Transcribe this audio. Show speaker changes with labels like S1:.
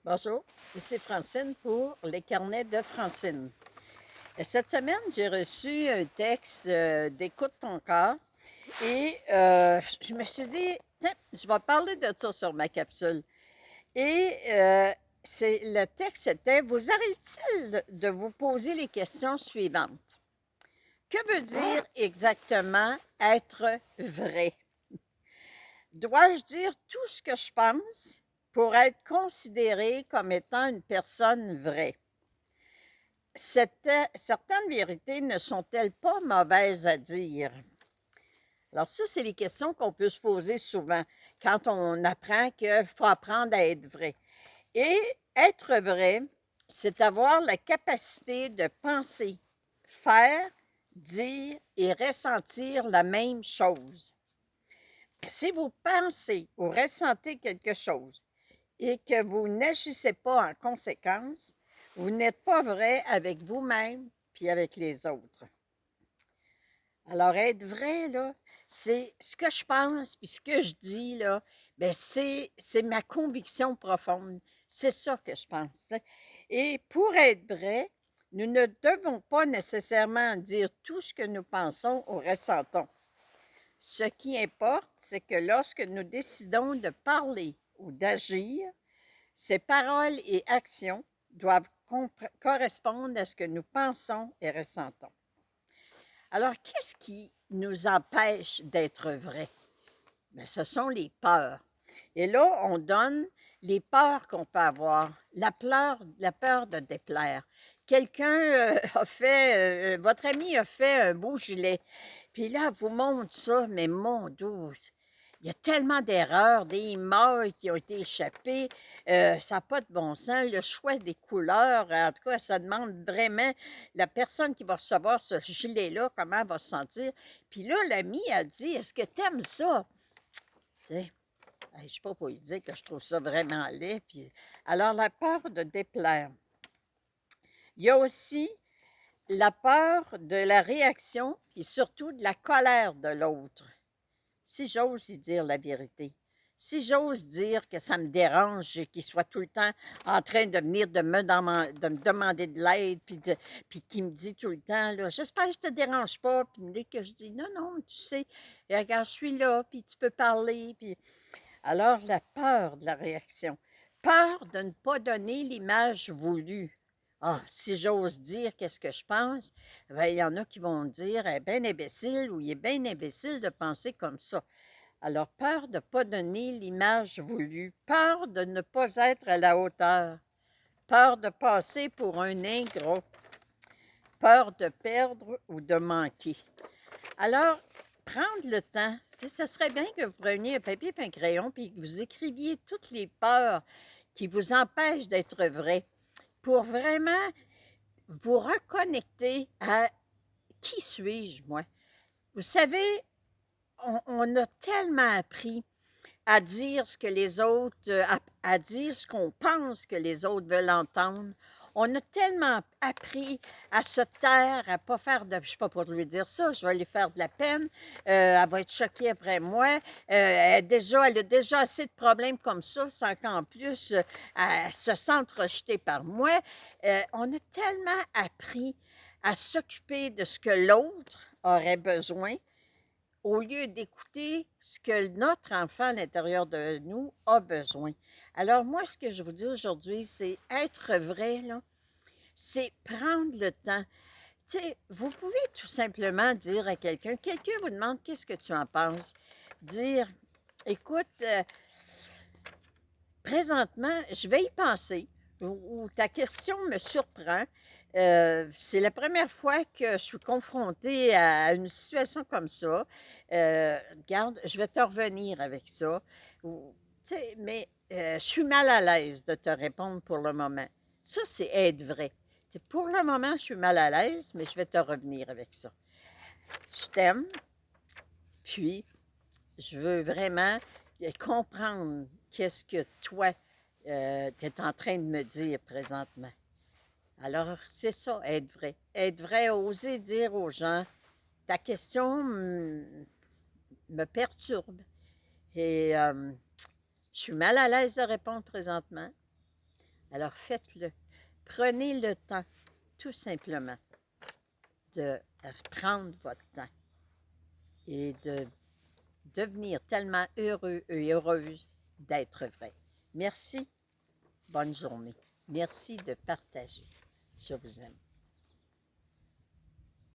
S1: Bonjour, ici Francine pour les carnets de Francine. Cette semaine, j'ai reçu un texte d'Écoute ton corps et je me suis dit, tiens, je vais parler de ça sur ma capsule. Et le texte était, vous arrive-t-il de vous poser les questions suivantes? Que veut dire exactement être vrai? Dois-je dire tout ce que je pense pour être considéré comme étant une personne vraie? Certaines vérités ne sont-elles pas mauvaises à dire? Alors ça, c'est les questions qu'on peut se poser souvent quand on apprend qu'il faut apprendre à être vrai. Et être vrai, c'est avoir la capacité de penser, faire, dire et ressentir la même chose. Si vous pensez ou ressentez quelque chose et que vous n'agissez pas en conséquence, vous n'êtes pas vrai avec vous-même puis avec les autres. Alors, être vrai, là, c'est ce que je pense puis ce que je dis, là, bien, c'est ma conviction profonde. C'est ça que je pense. T'sais. Et pour être vrai, nous ne devons pas nécessairement dire tout ce que nous pensons ou ressentons. Ce qui importe, c'est que lorsque nous décidons de parler ou d'agir, ces paroles et actions doivent correspondre à ce que nous pensons et ressentons. Alors, qu'est-ce qui nous empêche d'être vrai? Bien, ce sont les peurs. Et là, on donne les peurs qu'on peut avoir. La peur de déplaire. Quelqu'un a fait, votre ami a fait un beau gilet. Puis là, elle vous montre ça, mais mon Dieu, il y a tellement d'erreurs, des mailles qui ont été échappées, ça n'a pas de bon sens. Le choix des couleurs, en tout cas, ça demande vraiment la personne qui va recevoir ce gilet-là, comment elle va se sentir. Puis là, l'ami a dit, est-ce que tu aimes ça? Tu sais, je ne sais pas pour lui dire que je trouve ça vraiment laid. Puis... Alors, la peur de déplaire. Il y a aussi la peur de la réaction et surtout de la colère de l'autre. Si j'ose y dire la vérité, si j'ose dire que ça me dérange et qu'il soit tout le temps en train de venir de me demander de l'aide, puis qu'il me dit tout le temps, là, j'espère que je ne te dérange pas, puis dès que je dis, non, non, tu sais, regarde, je suis là, puis tu peux parler, puis... Alors, la peur de la réaction, peur de ne pas donner l'image voulue. Ah, si j'ose dire qu'est-ce que je pense, bien, il y en a qui vont dire, elle est bien imbécile ou il est bien imbécile de penser comme ça. Alors, peur de ne pas donner l'image voulue, peur de ne pas être à la hauteur, peur de passer pour un ingrat, peur de perdre ou de manquer. Alors, prendre le temps, tu sais, ça serait bien que vous preniez un papier et un crayon puis que vous écriviez toutes les peurs qui vous empêchent d'être vrai pour vraiment vous reconnecter à qui suis-je, moi? Vous savez, on a tellement appris à dire ce que les autres, à dire ce qu'on pense que les autres veulent entendre. On a tellement appris à se taire, à pas faire de... Je ne sais pas pour lui dire ça, je vais lui faire de la peine. Elle va être choquée après moi. Elle a déjà assez de problèmes comme ça, sans qu'en plus, elle se sente rejetée par moi. On a tellement appris à s'occuper de ce que l'autre aurait besoin au lieu d'écouter ce que notre enfant à l'intérieur de nous a besoin. Alors moi, ce que je vous dis aujourd'hui, c'est être vrai, là, c'est prendre le temps. Tu sais, vous pouvez tout simplement dire à quelqu'un vous demande qu'est-ce que tu en penses, dire, écoute, présentement, je vais y penser, ou ta question me surprend. C'est la première fois que je suis confrontée à une situation comme ça. Regarde, je vais te revenir avec ça. Tu sais, mais je suis mal à l'aise de te répondre pour le moment. Ça, c'est être vrai. Tu sais, pour le moment, je suis mal à l'aise, mais je vais te revenir avec ça. Je t'aime, puis je veux vraiment comprendre qu'est-ce que toi, tu es en train de me dire présentement. Alors, c'est ça, être vrai. Être vrai, oser dire aux gens, ta question me perturbe et je suis mal à l'aise de répondre présentement. Alors faites-le. Prenez le temps, tout simplement, de prendre votre temps et de devenir tellement heureux et heureuse d'être vrai. Merci. Bonne journée. Merci de partager. Je vous aime.